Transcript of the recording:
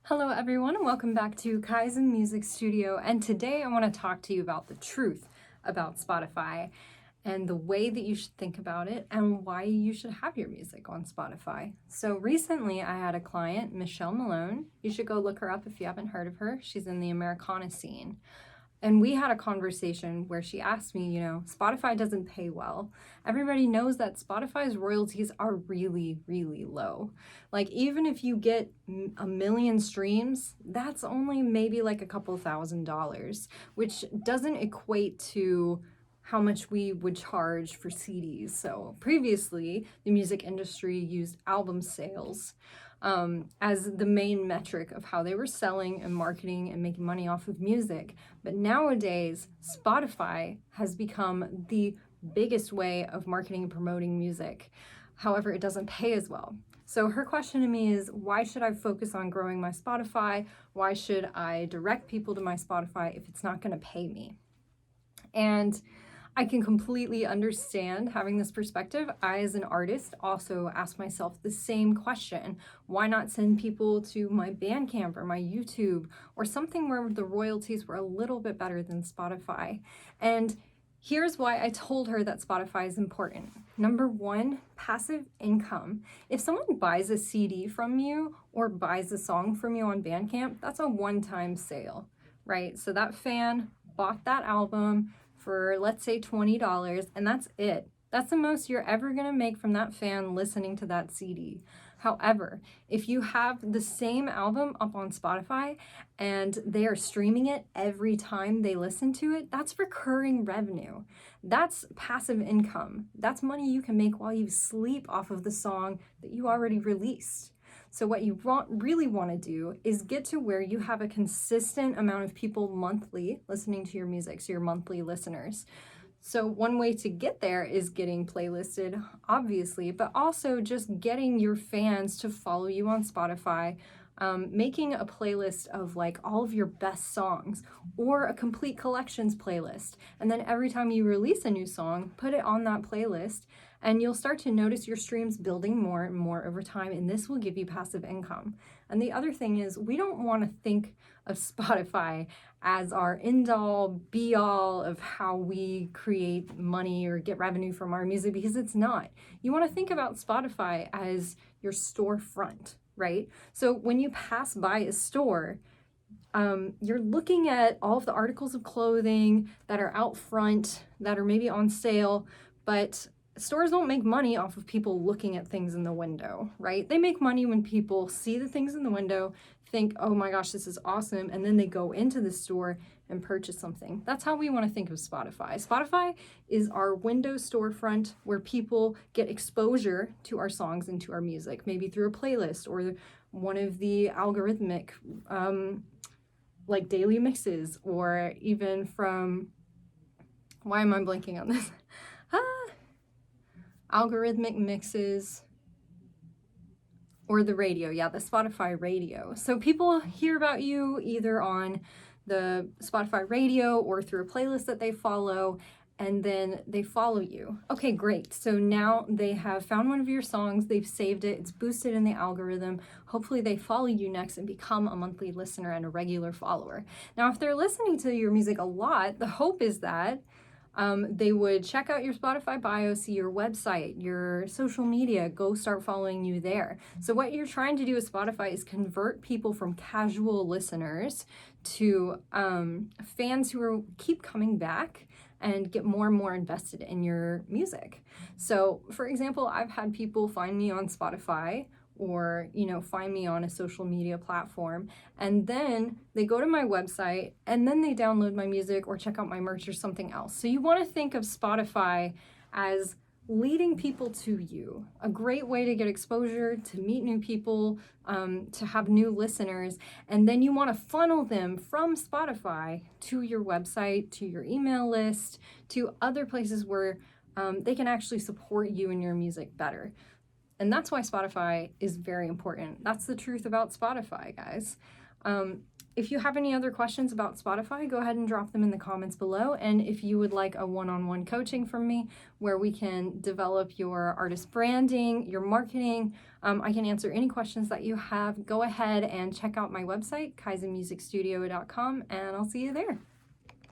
Hello everyone and welcome back to Kaizen Music Studio, and today I want to talk to you about the truth about Spotify and the way that you should think about it and why you should have your music on Spotify. So recently I had a client, Michelle Malone. You should go look her up if you haven't heard of her. She's in the Americana scene. And we had a conversation where she asked me, Spotify doesn't pay well. Everybody knows that Spotify's royalties are really, really low. Like, even if you get a million streams, that's only maybe like a couple $1,000s, which doesn't equate to how much we would charge for CDs. So previously, the music industry used album sales as the main metric of how they were selling and marketing and making money off of music. But nowadays, Spotify has become the biggest way of marketing and promoting music. However, it doesn't pay as well. So her question to me is, why should I focus on growing my Spotify? Why should I direct people to my Spotify if it's not going to pay me? And I can completely understand having this perspective. I, as an artist, also ask myself the same question. Why not send people to my Bandcamp or my YouTube or something where the royalties were a little bit better than Spotify? And here's why I told her that Spotify is important. Number one, passive income. If someone buys a CD from you or buys a song from you on Bandcamp, that's a one-time sale, right? So that fan bought that album for, let's say, $20, and that's it. That's the most you're ever gonna make from that fan listening to that CD. However, if you have the same album up on Spotify and they are streaming it every time they listen to it, that's recurring revenue. That's passive income. That's money you can make while you sleep off of the song that you already released. So what you really want to do is get to where you have a consistent amount of people monthly listening to your music, so your monthly listeners. So one way to get there is getting playlisted, obviously, but also just getting your fans to follow you on Spotify, making a playlist of like all of your best songs or a complete collections playlist. And then every time you release a new song, put it on that playlist, and you'll start to notice your streams building more and more over time, and this will give you passive income. And the other thing is, we don't want to think of Spotify as our end-all, be-all of how we create money or get revenue from our music, because it's not. You want to think about Spotify as your storefront, right? So when you pass by a store, you're looking at all of the articles of clothing that are out front, that are maybe on sale, but stores don't make money off of people looking at things in the window, right? They make money when people see the things in the window, think, oh my gosh, this is awesome, and then they go into the store and purchase something. That's how we want to think of Spotify. Spotify is our window storefront where people get exposure to our songs and to our music, maybe through a playlist or one of the algorithmic like daily mixes, or even from, why am I blanking on this? Algorithmic mixes, or the radio, the Spotify radio. So people hear about you either on the Spotify radio or through a playlist that they follow, and then they follow you. Okay, great. So now they have found one of your songs, they've saved it, it's boosted in the algorithm. Hopefully they follow you next and become a monthly listener and a regular follower. Now, if they're listening to your music a lot, the hope is that they would check out your Spotify bio, see your website, your social media, go start following you there. So what you're trying to do with Spotify is convert people from casual listeners to fans who keep coming back and get more and more invested in your music. So for example, I've had people find me on Spotify or find me on a social media platform, and then they go to my website and then they download my music or check out my merch or something else. So you want to think of Spotify as leading people to you, a great way to get exposure, to meet new people, to have new listeners, and then you want to funnel them from Spotify to your website, to your email list, to other places where they can actually support you and your music better. And that's why Spotify is very important. That's the truth about Spotify, guys. if you have any other questions about Spotify, go ahead and drop them in the comments below. And if you would like a one-on-one coaching from me where we can develop your artist branding, your marketing, I can answer any questions that you have. Go ahead and check out my website, kaizenmusicstudio.com, and I'll see you there.